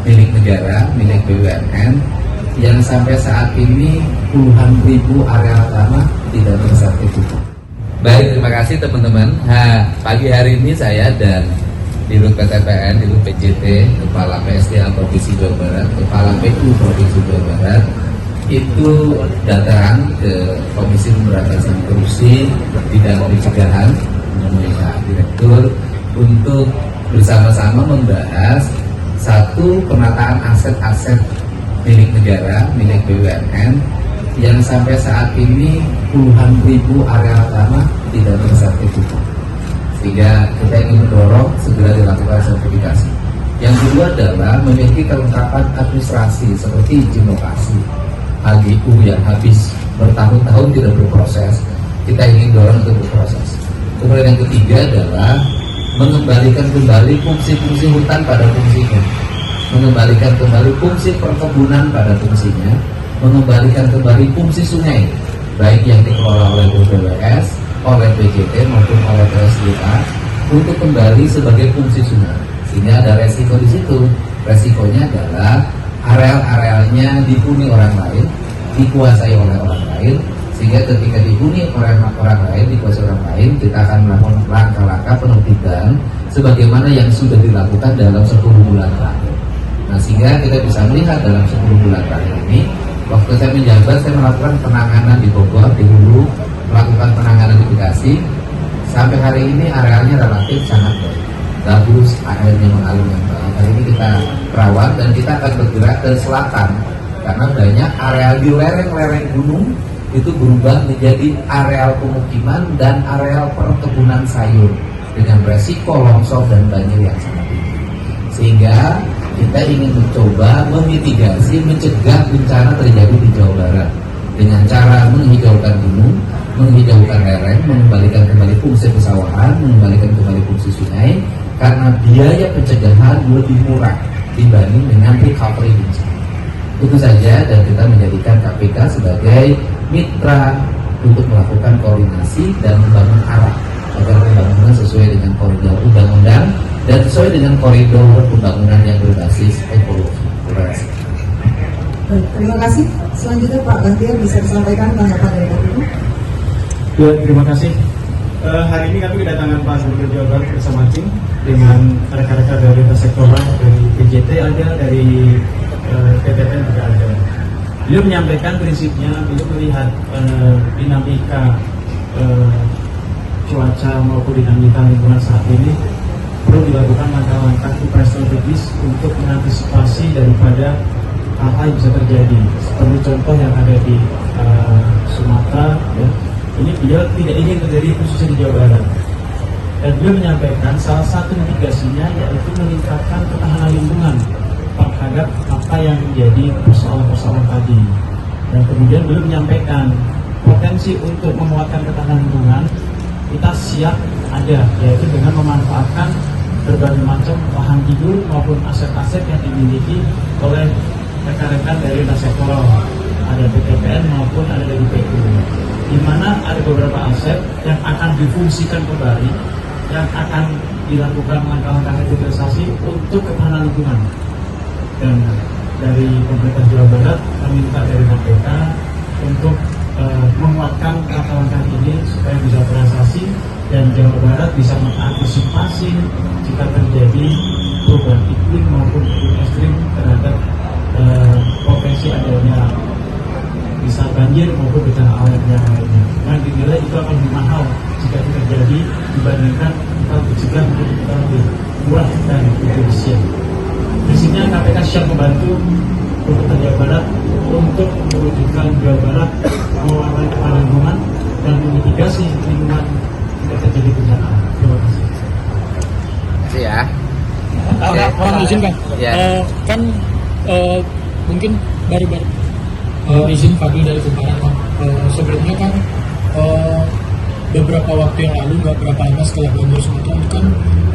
milik negara, milik BUMN yang sampai saat ini puluhan ribu areal tanah tidak tersertifikasi. Baik, terima kasih teman-teman. Pagi hari ini saya dan Dirut PTPN, Dirut PJT, Kepala PSDA Provinsi Jawa Barat, Kepala PU Provinsi Jawa Barat itu datang ke Komisi Pemberantasan Korupsi Bidang Pencegahan menemui Pak Direktur untuk bersama-sama membahas satu penataan aset-aset milik negara, milik BUMN yang sampai saat ini puluhan ribu areal tanah tidak tersertifikasi, sehingga kita ingin mendorong segera dilakukan sertifikasi. Yang kedua adalah memiliki kelengkapan administrasi seperti izin lokasi, HGU yang habis bertahun-tahun tidak berproses, kita ingin dorong untuk berproses. Kemudian yang ketiga adalah mengembalikan kembali fungsi-fungsi hutan pada fungsinya, mengembalikan kembali fungsi perkebunan pada fungsinya, mengembalikan kembali fungsi sungai, baik yang dikelola oleh BPWS, oleh BJT maupun oleh PSDA untuk kembali sebagai fungsi sungai. Sehingga ada resiko di situ. Resikonya adalah areal-arealnya dihuni orang lain, dikuasai oleh orang lain, sehingga ketika dihuni oleh orang lain, dikuasai orang lain, kita akan melakukan langkah-langkah penertiban sebagaimana yang sudah dilakukan dalam 10 bulan terakhir. Nah, sehingga kita bisa melihat dalam 10 bulan terakhir ini, waktu saya menjabat, saya melakukan penanganan di Bogor, di Hulu, melakukan penanganan di Bekasi. Sampai hari ini arealnya relatif sangat bagus, airnya mengalir yang baik. Hari ini kita rawat dan kita akan bergerak ke selatan karena banyak areal di lereng-lereng gunung itu berubah menjadi areal pemukiman dan areal perkebunan sayur dengan resiko longsor dan banjir yang sangat tinggi. Sehingga kita ingin mencoba memitigasi, mencegah bencana terjadi di Jawa Barat dengan cara menghijaukan gunung, menghijaukan lereng, mengembalikan kembali fungsi pesawahan, mengembalikan kembali fungsi sungai, karena biaya pencegahan lebih murah dibanding dengan recovery bencana. Itu saja, dan kita menjadikan KPK sebagai mitra untuk melakukan koordinasi dan membangun arah agar pembangunan sesuai dengan koridor undang-undang dan sesuai dengan koridor pembangunan yang berbasis ekologi. Terima kasih. Terima kasih. Selanjutnya Pak Gantian bisa disampaikan tanggapan dari Bapak. Ya, terima kasih. Hari ini kami kedatangan Pak Gubernur Jawa Barat bersama tim dengan rekan-rekan dari sektoral, dari PJT ada, dari PTPN juga ada. Beliau menyampaikan prinsipnya, beliau melihat dinamika cuaca maupun dinamika lingkungan saat ini perlu dilakukan langkah-langkah upaya strategis untuk mengantisipasi daripada hal-hal yang bisa terjadi. Seperti contoh yang ada di Sumatera, ya. Ini beliau tidak ingin terjadi khususnya di Jawa Barat. Dan beliau menyampaikan salah satu mitigasinya yaitu meningkatkan ketahanan lingkungan terhadap apa yang menjadi persoalan-persoalan tadi. Dan kemudian beliau menyampaikan potensi untuk menguatkan ketahanan lingkungan kita siap ada, yaitu dengan memanfaatkan berbagai macam lahan tidur maupun aset-aset yang dimiliki oleh rekan-rekan dari sektoral, ada PTPN maupun ada dari PU, di mana ada beberapa aset yang akan difungsikan kembali, yang akan dilakukan langkah-langkah revitalisasi untuk ketahanan lingkungan. Dan dari pemerintah Jawa Barat meminta dari KPK untuk menguatkan langkah-langkah ini supaya bisa terrealisasi dan Jawa Barat bisa mengantisipasi jika terjadi perubahan iklim maupun iklim ekstrim terhadap potensi adanya bisa banjir maupun bencana alam yang lainnya. Dan dinilai itu akan lebih mahal jika itu terjadi dibandingkan kita mencegah untuk kita lebih murah dan lebih efisien. Prinsipnya KPK siap membantu pemerintah Jawa Barat untuk mewujudkan Jawa Barat mengelola ketahanan lingkungan dan memitigasi lingkungan jika terjadi bencana. Terima kasih. Terima kasih ya. Mohon izin Bang, Ya. kan mungkin baru-baru izin Fadil dari Kumparan Bang. Sebelumnya kan beberapa waktu yang lalu, nggak berapa lama setelah banjir Sumatera itu kan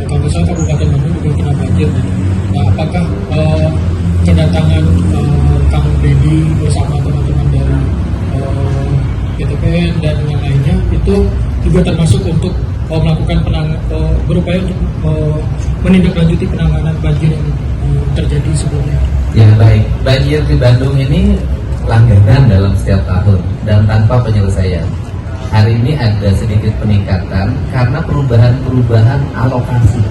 kampus saya Kabupaten Bandung juga kena banjir. Nah, apakah kedatangan Kang Deddy bersama teman-teman dari PTPN dan yang lainnya itu juga termasuk untuk melakukan berupaya untuk menindaklanjuti penanganan banjir yang terjadi sebelumnya. Ya baik, banjir di Bandung ini langganan dalam setiap tahun dan tanpa penyelesaian. Hari ini ada sedikit peningkatan karena perubahan alokasi.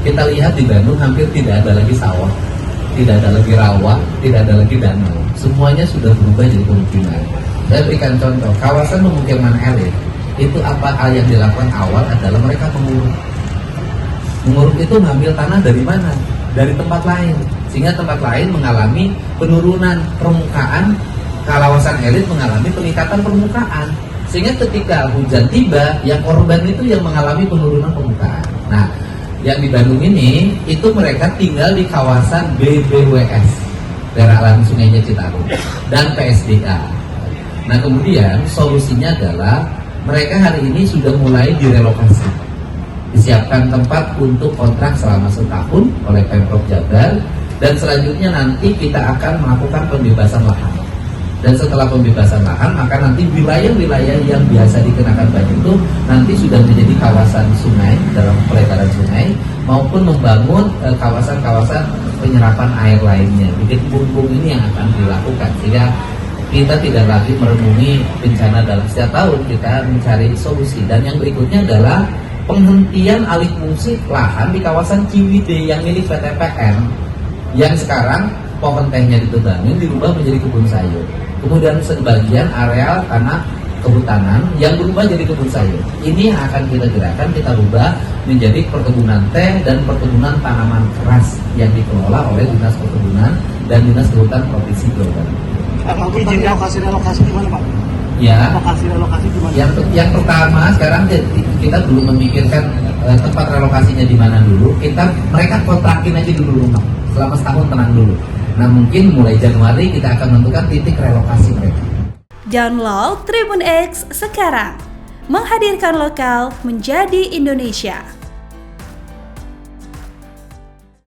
Kita lihat di Bandung hampir tidak ada lagi sawah, tidak ada lagi rawa, tidak ada lagi danau. Semuanya sudah berubah jadi pemukiman. Saya berikan contoh, kawasan pemukiman elit, itu apa hal yang dilakukan awal adalah mereka menguruk. Menguruk itu ngambil tanah dari mana? Dari tempat lain. Sehingga tempat lain mengalami penurunan permukaan, kawasan elit mengalami peningkatan permukaan. Sehingga ketika hujan tiba, yang korban itu yang mengalami penurunan permukaan. Nah, yang di Bandung ini, itu mereka tinggal di kawasan BBWS, daerah aliran sungainya Citarum, dan PSDA. Nah, kemudian solusinya adalah mereka hari ini sudah mulai direlokasi. Disiapkan tempat untuk kontrak selama setahun oleh Pemprov Jabar, dan selanjutnya nanti kita akan melakukan pembebasan lahan. Dan setelah pembebasan lahan, maka nanti wilayah-wilayah yang biasa dikenakan banjir itu nanti sudah menjadi kawasan sungai dalam peletaran sungai, maupun membangun kawasan-kawasan penyerapan air lainnya. Bikin pumpung ini yang akan dilakukan, sehingga kita tidak lagi merenungi bencana dalam setiap tahun, kita mencari solusi. Dan yang berikutnya adalah penghentian alih fungsi lahan di kawasan Ciwidey yang milik PT PN, yang sekarang pohon tehnya ditebangin dirubah menjadi kebun sayur. Kemudian sebagian areal tanah kehutanan yang berubah jadi kebun sayur. Ini yang akan kita gerakan, kita rubah menjadi perkebunan teh dan perkebunan tanaman keras yang dikelola oleh Dinas Perkebunan dan Dinas Kehutanan Provinsi Jawa Barat. Untuk izin relokasi gimana Pak? Ya. Relokasi gimana? Yang pertama sekarang kita belum memikirkan tempat relokasinya di mana dulu. Mereka kontrakin aja dulu rumah selama setahun, tenang dulu. Nah, mungkin mulai Januari kita akan menentukan titik relokasi mereka. Download Tribun X sekarang, menghadirkan lokal menjadi Indonesia.